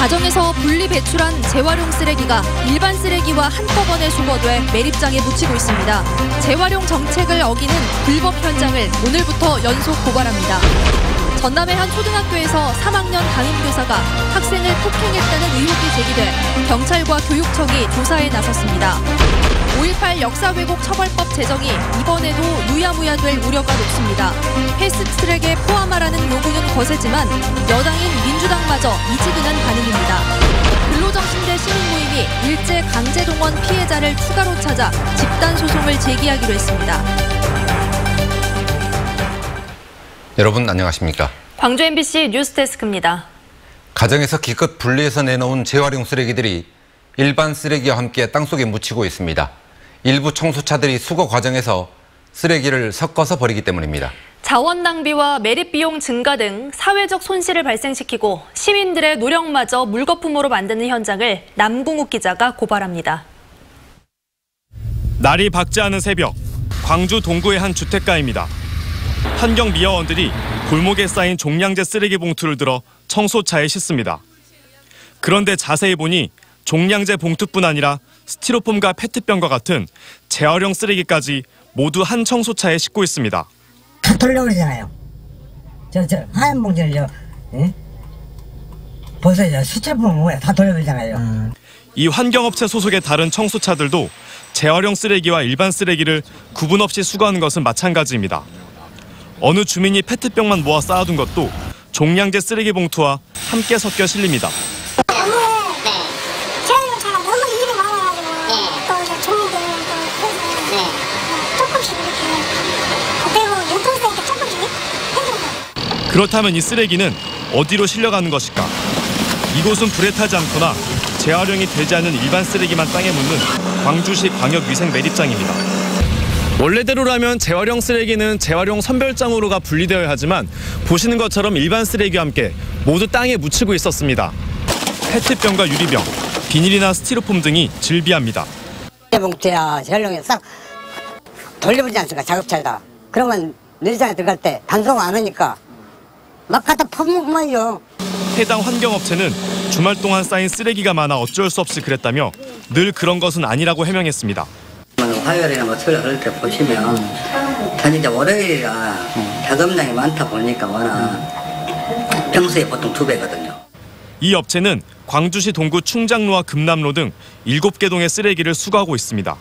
가정에서 분리 배출한 재활용 쓰레기가 일반 쓰레기와 한꺼번에 수거돼 매립장에 묻히고 있습니다. 재활용 정책을 어기는 불법 현장을 오늘부터 연속 고발합니다. 전남의 한 초등학교에서 3학년 담임교사가 학생을 폭행했다는 의혹이 제기돼 경찰과 교육청이 조사에 나섰습니다. 5.18 역사 왜곡 처벌법 제정이 이번에도 유야무야 될 우려가 높습니다. 패스트트랙에 포함하라는 요구는 거세지만 여당인 민주당마저 미지근한 반응입니다. 근로정신대 시민모임이 일제 강제동원 피해자를 추가로 찾아 집단소송을 제기하기로 했습니다. 여러분 안녕하십니까? 광주 MBC 뉴스데스크입니다. 가정에서 기껏 분리해서 내놓은 재활용 쓰레기들이 일반 쓰레기와 함께 땅속에 묻히고 있습니다. 일부 청소차들이 수거 과정에서 쓰레기를 섞어서 버리기 때문입니다. 자원 낭비와 매립 비용 증가 등 사회적 손실을 발생시키고 시민들의 노력마저 물거품으로 만드는 현장을 남궁욱 기자가 고발합니다. 날이 밝지 않은 새벽, 광주 동구의 한 주택가입니다. 환경미화원들이 골목에 쌓인 종량제 쓰레기 봉투를 들어 청소차에 싣습니다. 그런데 자세히 보니 종량제 봉투뿐 아니라 스티로폼과 페트병과 같은 재활용 쓰레기까지 모두 한 청소차에 싣고 있습니다. 다 돌려버리잖아요. 저 하얀 봉지를 보세요. 수채품 뭐야 다 돌려버리잖아요. 이 환경업체 소속의 다른 청소차들도 재활용 쓰레기와 일반 쓰레기를 구분 없이 수거하는 것은 마찬가지입니다. 어느 주민이 페트병만 모아 쌓아둔 것도 종량제 쓰레기 봉투와 함께 섞여 실립니다. 그렇다면 이 쓰레기는 어디로 실려가는 것일까? 이곳은 불에 타지 않거나 재활용이 되지 않은 일반 쓰레기만 땅에 묻는 광주시 광역위생 매립장입니다. 원래대로라면 재활용 쓰레기는 재활용 선별장으로가 분리되어야 하지만 보시는 것처럼 일반 쓰레기와 함께 모두 땅에 묻히고 있었습니다. 페트병과 유리병, 비닐이나 스티로폼 등이 질비합니다. 봉투야 재활용해서 싹 돌려버리지 않습니까? 작업차에다. 그러면 내장에 들어갈 때 단속 안 하니까 막 갖다 퍼먹으면요. 해당 환경업체는 주말 동안 쌓인 쓰레기가 많아 어쩔 수 없이 그랬다며 늘 그런 것은 아니라고 해명했습니다. 화요일이나 뭐 토요일 그럴 때 보시면 단 이제 월요일이라 작업량이 많다 보니까 워낙 평소에 보통 2배거든요. 이 업체는 광주시 동구 충장로와 금남로 등 7개 동의 쓰레기를 수거하고 있습니다.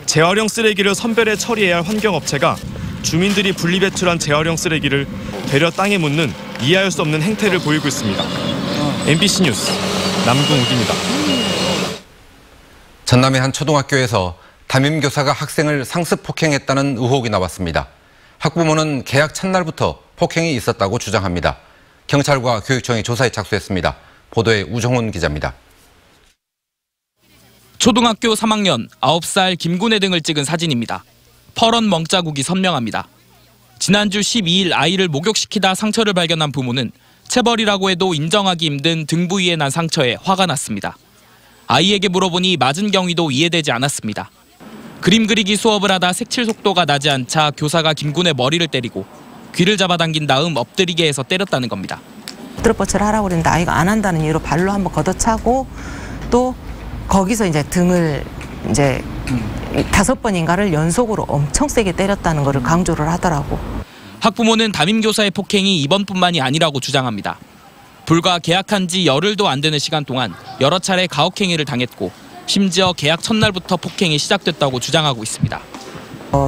재활용 쓰레기를 선별해 처리해야 할 환경업체가 주민들이 분리배출한 재활용 쓰레기를 되려 땅에 묻는 이해할 수 없는 행태를 보이고 있습니다. MBC 뉴스 남궁욱입니다. 전남의 한 초등학교에서 담임교사가 학생을 상습 폭행했다는 의혹이 나왔습니다. 학부모는 개학 첫날부터 폭행이 있었다고 주장합니다. 경찰과 교육청이 조사에 착수했습니다. 보도에 우정훈 기자입니다. 초등학교 3학년 9살 김군혜 등을 찍은 사진입니다. 퍼런 멍자국이 선명합니다. 지난주 12일 아이를 목욕시키다 상처를 발견한 부모는 체벌이라고 해도 인정하기 힘든 등 부위에 난 상처에 화가 났습니다. 아이에게 물어보니 맞은 경위도 이해되지 않았습니다. 그림 그리기 수업을 하다 색칠 속도가 나지 않자 교사가 김군의 머리를 때리고 귀를 잡아당긴 다음 엎드리게 해서 때렸다는 겁니다. 엎드려뻗치를 하라고 그랬는데 아이가 안 한다는 이유로 발로 한번 걷어차고 또 거기서 이제 등을 이제 5번인가를 연속으로 엄청 세게 때렸다는 것을 강조를 하더라고. 학부모는 담임교사의 폭행이 이번뿐만이 아니라고 주장합니다. 불과 개학한 지 열흘도 안 되는 시간 동안 여러 차례 가혹행위를 당했고 심지어 개학 첫날부터 폭행이 시작됐다고 주장하고 있습니다.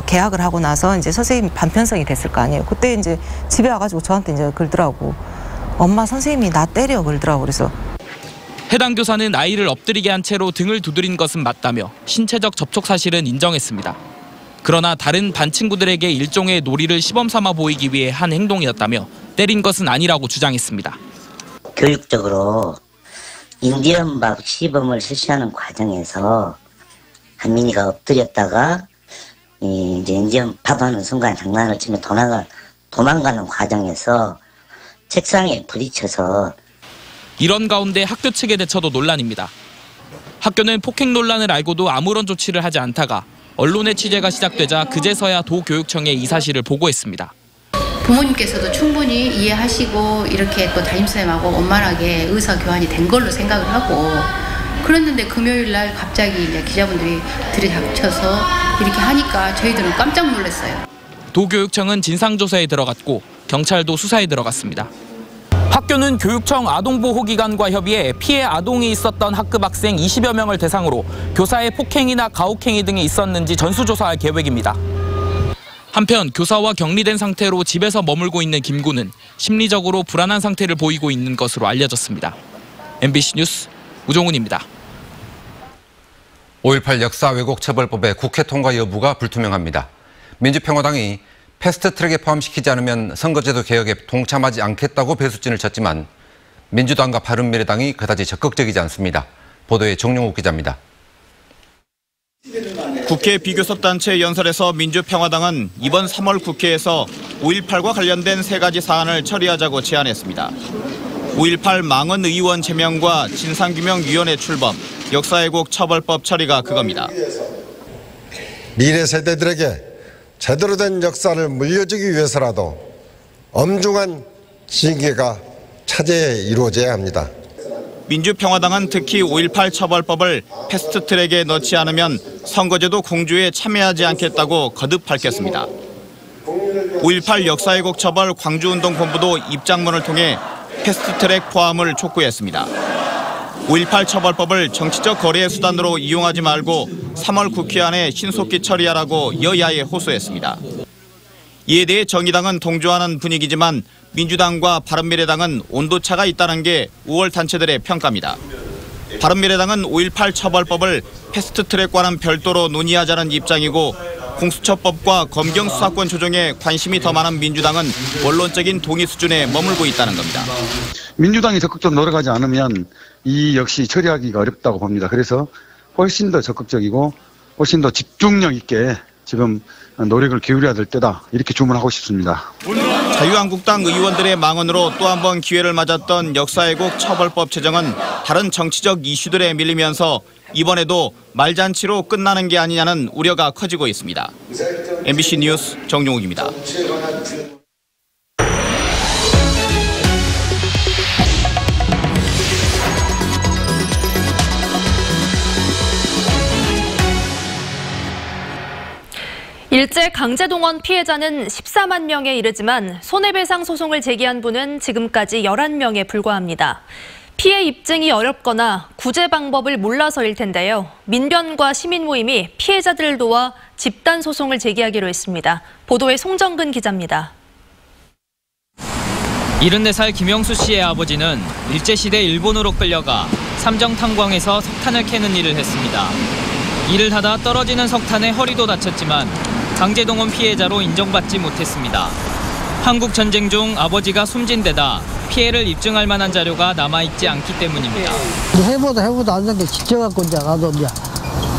개학을 하고 나서 이제 선생님 반편성이 됐을 거 아니에요. 그때 이제 집에 와가지고 저한테 이제 그러더라고. 엄마 선생님이 나 때려 그러더라고. 그래서 해당 교사는 아이를 엎드리게 한 채로 등을 두드린 것은 맞다며 신체적 접촉 사실은 인정했습니다. 그러나 다른 반 친구들에게 일종의 놀이를 시범 삼아 보이기 위해 한 행동이었다며 때린 것은 아니라고 주장했습니다. 교육적으로 인디언밥 시범을 실시하는 과정에서 한민이가 엎드렸다가 이제 인디언밥하는 순간 장난을 치며 도망가는 과정에서 책상에 부딪혀서 이런 가운데 학교 측의 대처도 논란입니다. 학교는 폭행 논란을 알고도 아무런 조치를 하지 않다가 언론의 취재가 시작되자 그제서야 도교육청에 이 사실을 보고했습니다. 부모님께서도 충분히 이해하시고 이렇게 또 담임선생님하고 원만하게 의사 교환이 된 걸로 생각을 하고 그랬는데 금요일 날 갑자기 이제 기자분들이 들이닥쳐서 이렇게 하니까 저희들은 깜짝 놀랐어요. 도교육청은 진상조사에 들어갔고 경찰도 수사에 들어갔습니다. 학교는 교육청 아동보호기관과 협의해 피해 아동이 있었던 학급 학생 20여 명을 대상으로 교사의 폭행이나 가혹행위 등이 있었는지 전수조사할 계획입니다. 한편 교사와 격리된 상태로 집에서 머물고 있는 김군은 심리적으로 불안한 상태를 보이고 있는 것으로 알려졌습니다. MBC 뉴스 우종훈입니다. 5.18 역사 왜곡 처벌법의 국회 통과 여부가 불투명합니다. 민주평화당이 패스트트랙에 포함시키지 않으면 선거제도 개혁에 동참하지 않겠다고 배수진을 쳤지만 민주당과 바른미래당이 그다지 적극적이지 않습니다. 보도에 정용욱 기자입니다. 국회 비교섭단체 연설에서 민주평화당은 이번 3월 국회에서 5.18과 관련된 3가지 사안을 처리하자고 제안했습니다. 5.18 망언 의원 제명과 진상규명위원회 출범, 역사왜곡 처벌법 처리가 그겁니다. 미래 세대들에게 제대로 된 역사를 물려주기 위해서라도 엄중한 징계가 차제에 이루어져야 합니다. 민주평화당은 특히 5.18 처벌법을 패스트트랙에 넣지 않으면 선거제도 공조에 참여하지 않겠다고 거듭 밝혔습니다. 5.18 역사왜곡 처벌 광주운동본부도 입장문을 통해 패스트트랙 포함을 촉구했습니다. 5.18 처벌법을 정치적 거래의 수단으로 이용하지 말고 3월 국회 안에 신속히 처리하라고 여야에 호소했습니다. 이에 대해 정의당은 동조하는 분위기지만 민주당과 바른미래당은 온도차가 있다는 게 5월 단체들의 평가입니다. 바른미래당은 5.18 처벌법을 패스트트랙과는 별도로 논의하자는 입장이고 공수처법과 검경수사권 조정에 관심이 더 많은 민주당은 원론적인 동의 수준에 머물고 있다는 겁니다. 민주당이 적극적으로 노력하지 않으면 이 역시 처리하기가 어렵다고 봅니다. 그래서 훨씬 더 적극적이고 훨씬 더 집중력 있게 지금 노력을 기울여야 될 때다 이렇게 주문하고 싶습니다. 자유한국당 의원들의 망언으로 또 한 번 기회를 맞았던 역사왜곡 처벌법 제정은 다른 정치적 이슈들에 밀리면서 이번에도 말잔치로 끝나는 게 아니냐는 우려가 커지고 있습니다. MBC 뉴스 정용욱입니다. 일제 강제동원 피해자는 14만 명에 이르지만 손해배상 소송을 제기한 분은 지금까지 11명에 불과합니다. 피해 입증이 어렵거나 구제 방법을 몰라서일 텐데요. 민변과 시민 모임이 피해자들을 도와 집단 소송을 제기하기로 했습니다. 보도에 송정근 기자입니다. 74살 김영수 씨의 아버지는 일제시대 일본으로 끌려가 삼정탄광에서 석탄을 캐는 일을 했습니다. 일을 하다 떨어지는 석탄에 허리도 다쳤지만 강제동원 피해자로 인정받지 못했습니다. 한국 전쟁 중 아버지가 숨진 데다 피해를 입증할 만한 자료가 남아있지 않기 때문입니다. 해보다 안 된 게 지쳐갖고 이제 나도 이제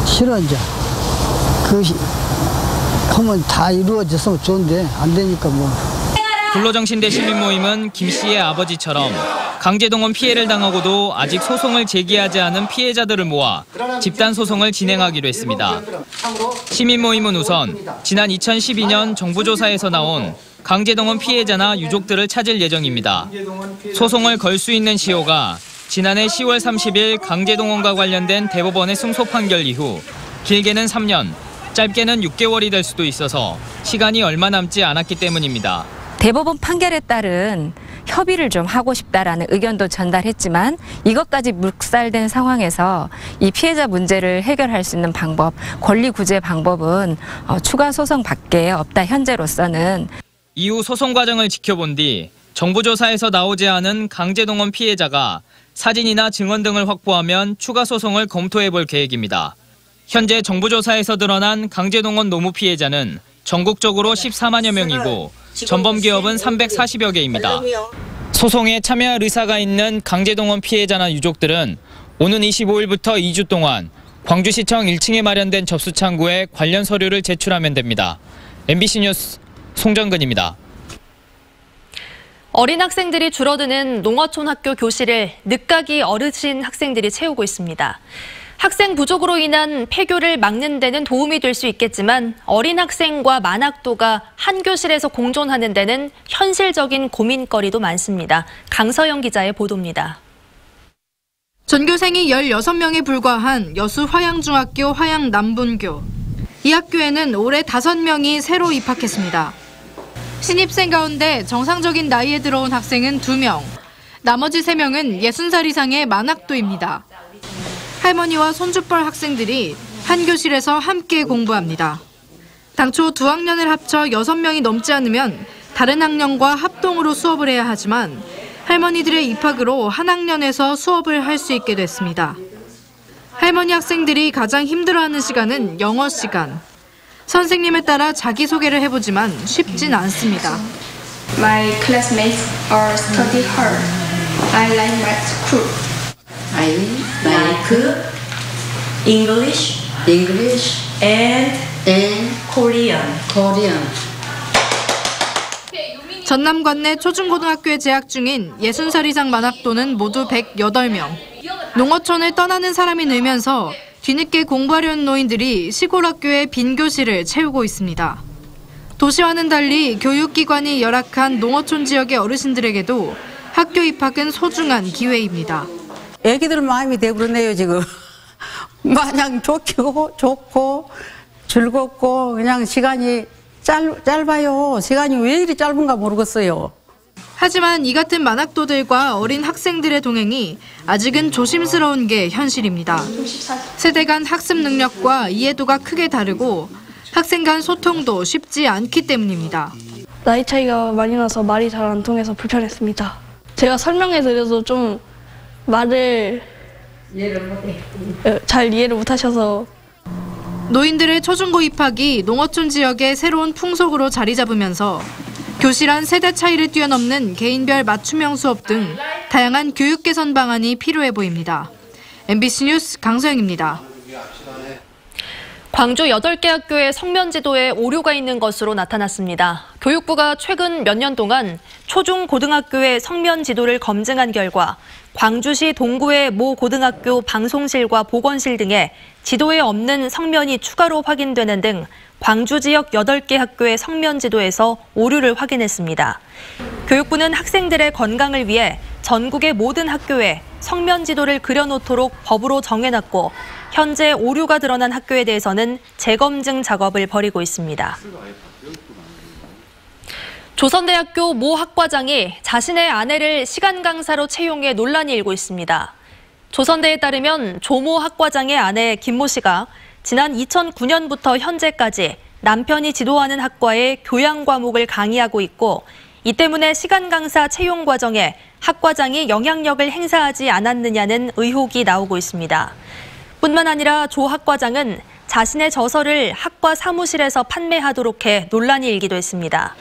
싫어 이제 그것이 하면 다 이루어졌으면 좋은데 안 되니까 뭐. 불로정신대 시민 모임은 김 씨의 아버지처럼 강제동원 피해를 당하고도 아직 소송을 제기하지 않은 피해자들을 모아 집단 소송을 진행하기로 했습니다. 시민 모임은 우선 지난 2012년 정부 조사에서 나온 강제동원 피해자나 유족들을 찾을 예정입니다. 소송을 걸 수 있는 시효가 지난해 10월 30일 강제동원과 관련된 대법원의 승소 판결 이후 길게는 3년, 짧게는 6개월이 될 수도 있어서 시간이 얼마 남지 않았기 때문입니다. 대법원 판결에 따른 협의를 좀 하고 싶다라는 의견도 전달했지만 이것까지 묵살된 상황에서 이 피해자 문제를 해결할 수 있는 방법, 권리 구제 방법은 추가 소송밖에 없다 현재로서는. 이후 소송 과정을 지켜본 뒤 정부 조사에서 나오지 않은 강제동원 피해자가 사진이나 증언 등을 확보하면 추가 소송을 검토해 볼 계획입니다. 현재 정부 조사에서 드러난 강제동원 노무 피해자는 전국적으로 14만여 명이고 전범 기업은 340여 개입니다. 소송에 참여할 의사가 있는 강제동원 피해자나 유족들은 오는 25일부터 2주 동안 광주시청 1층에 마련된 접수창구에 관련 서류를 제출하면 됩니다. MBC 뉴스 송정근입니다. 어린 학생들이 줄어드는 농어촌 학교 교실을 늦가기 어르신 학생들이 채우고 있습니다. 학생 부족으로 인한 폐교를 막는 데는 도움이 될 수 있겠지만 어린 학생과 만학도가 한 교실에서 공존하는 데는 현실적인 고민거리도 많습니다. 강서영 기자의 보도입니다. 전교생이 16명에 불과한 여수 화양중학교 화양남분교. 이 학교에는 올해 5명이 새로 입학했습니다. 신입생 가운데 정상적인 나이에 들어온 학생은 2명, 나머지 3명은 60살 이상의 만학도입니다. 할머니와 손주뻘 학생들이 한 교실에서 함께 공부합니다. 당초 두 학년을 합쳐 6명이 넘지 않으면 다른 학년과 합동으로 수업을 해야 하지만 할머니들의 입학으로 한 학년에서 수업을 할 수 있게 됐습니다. 할머니 학생들이 가장 힘들어하는 시간은 영어 시간. 선생님에 따라 자기소개를 해보지만 쉽진 않습니다. My classmates are study hard. I like my school. I like English and Korean. 전남 관내 초중고등학교에 재학 중인 60살 이상 만학도는 모두 108명. 농어촌을 떠나는 사람이 늘면서 뒤늦게 공부하려는 노인들이 시골 학교의 빈 교실을 채우고 있습니다. 도시와는 달리 교육기관이 열악한 농어촌 지역의 어르신들에게도 학교 입학은 소중한 기회입니다. 애기들 마음이 되버렸네요 지금. 마냥 좋고 즐겁고 그냥 시간이 짧아요. 시간이 왜 이리 짧은가 모르겠어요. 하지만 이 같은 만학도들과 어린 학생들의 동행이 아직은 조심스러운 게 현실입니다. 세대 간 학습 능력과 이해도가 크게 다르고 학생 간 소통도 쉽지 않기 때문입니다. 나이 차이가 많이 나서 말이 잘 안 통해서 불편했습니다. 제가 설명해드려도 좀 말을 잘 이해를 못하셔서. 노인들의 초중고 입학이 농어촌 지역의 새로운 풍속으로 자리 잡으면서 교실 안 세대 차이를 뛰어넘는 개인별 맞춤형 수업 등 다양한 교육 개선 방안이 필요해 보입니다. MBC 뉴스 강소영입니다. 광주 8개 학교의 성면 지도에 오류가 있는 것으로 나타났습니다. 교육부가 최근 몇 년 동안 초중 고등학교의 성면 지도를 검증한 결과 광주시 동구의 모 고등학교 방송실과 보건실 등에 지도에 없는 성면이 추가로 확인되는 등 광주 지역 8개 학교의 성면 지도에서 오류를 확인했습니다. 교육부는 학생들의 건강을 위해 전국의 모든 학교에 성면 지도를 그려놓도록 법으로 정해놨고 현재 오류가 드러난 학교에 대해서는 재검증 작업을 벌이고 있습니다. 조선대학교 모 학과장이 자신의 아내를 시간 강사로 채용해 논란이 일고 있습니다. 조선대에 따르면 조모 학과장의 아내 김모 씨가 지난 2009년부터 현재까지 남편이 지도하는 학과에 교양 과목을 강의하고 있고 이 때문에 시간 강사 채용 과정에 학과장이 영향력을 행사하지 않았느냐는 의혹이 나오고 있습니다. 뿐만 아니라 조 학과장은 자신의 저서를 학과 사무실에서 판매하도록 해 논란이 일기도 했습니다.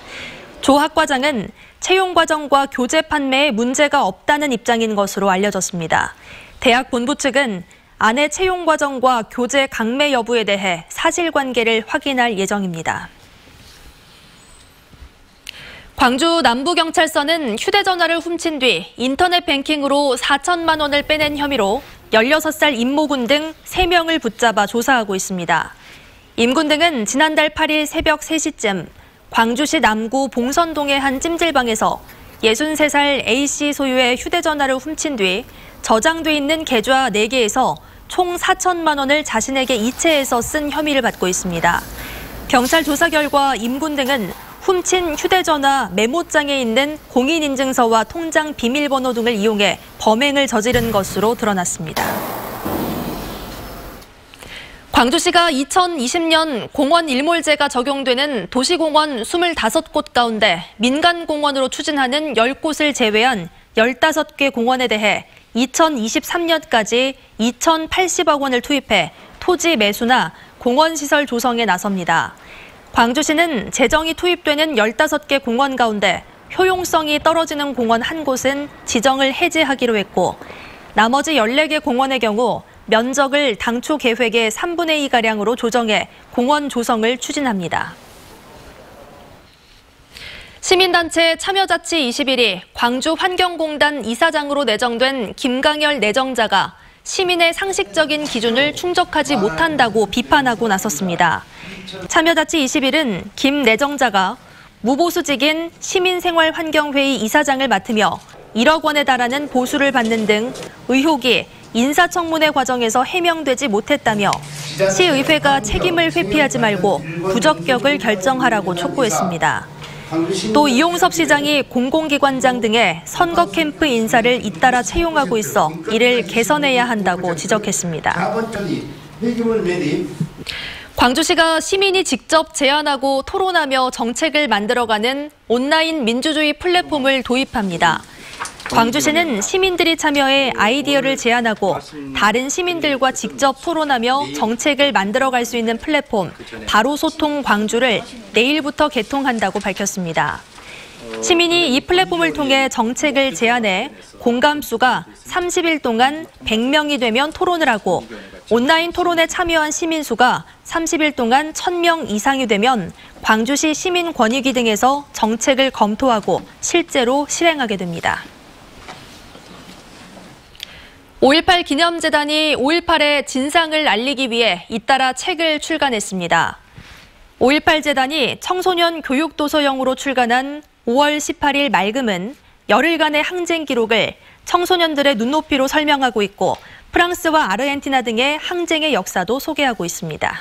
조 학과장은 채용 과정과 교재 판매에 문제가 없다는 입장인 것으로 알려졌습니다. 대학 본부 측은 아내 채용 과정과 교재 강매 여부에 대해 사실관계를 확인할 예정입니다. 광주 남부경찰서는 휴대전화를 훔친 뒤 인터넷 뱅킹으로 4천만 원을 빼낸 혐의로 16살 임모군 등 3명을 붙잡아 조사하고 있습니다. 임군 등은 지난달 8일 새벽 3시쯤 광주시 남구 봉선동의 한 찜질방에서 63살 A씨 소유의 휴대전화를 훔친 뒤 저장돼 있는 계좌 4개에서 총 4천만 원을 자신에게 이체해서 쓴 혐의를 받고 있습니다. 경찰 조사 결과 임군 등은 훔친 휴대전화 메모장에 있는 공인인증서와 통장 비밀번호 등을 이용해 범행을 저지른 것으로 드러났습니다. 광주시가 2020년 공원 일몰제가 적용되는 도시공원 25곳 가운데 민간공원으로 추진하는 10곳을 제외한 15개 공원에 대해 2023년까지 2,080억 원을 투입해 토지 매수나 공원시설 조성에 나섭니다. 광주시는 재정이 투입되는 15개 공원 가운데 효용성이 떨어지는 공원 한 곳은 지정을 해제하기로 했고 나머지 14개 공원의 경우 면적을 당초 계획의 3분의 2가량으로 조정해 공원 조성을 추진합니다. 시민단체 참여자치 21이 광주 환경공단 이사장으로 내정된 김강열 내정자가 시민의 상식적인 기준을 충족하지 못한다고 비판하고 나섰습니다. 참여자치 21은 김 내정자가 무보수직인 시민생활환경회의 이사장을 맡으며 1억 원에 달하는 보수를 받는 등 의혹이 인사청문회 과정에서 해명되지 못했다며 시의회가 책임을 회피하지 말고 부적격을 결정하라고 촉구했습니다. 또 이용섭 시장이 공공기관장 등의 선거 캠프 인사를 잇따라 채용하고 있어 이를 개선해야 한다고 지적했습니다. 광주시가 시민이 직접 제안하고 토론하며 정책을 만들어가는 온라인 민주주의 플랫폼을 도입합니다. 광주시는 시민들이 참여해 아이디어를 제안하고 다른 시민들과 직접 토론하며 정책을 만들어갈 수 있는 플랫폼 바로소통 광주를 내일부터 개통한다고 밝혔습니다. 시민이 이 플랫폼을 통해 정책을 제안해 공감수가 30일 동안 100명이 되면 토론을 하고 온라인 토론에 참여한 시민 수가 30일 동안 1000명 이상이 되면 광주시 시민권익위 등에서 정책을 검토하고 실제로 실행하게 됩니다. 5.18 기념재단이 5.18의 진상을 알리기 위해 잇따라 책을 출간했습니다. 5.18 재단이 청소년 교육도서형으로 출간한 5월 18일 맑음은 열흘간의 항쟁 기록을 청소년들의 눈높이로 설명하고 있고 프랑스와 아르헨티나 등의 항쟁의 역사도 소개하고 있습니다.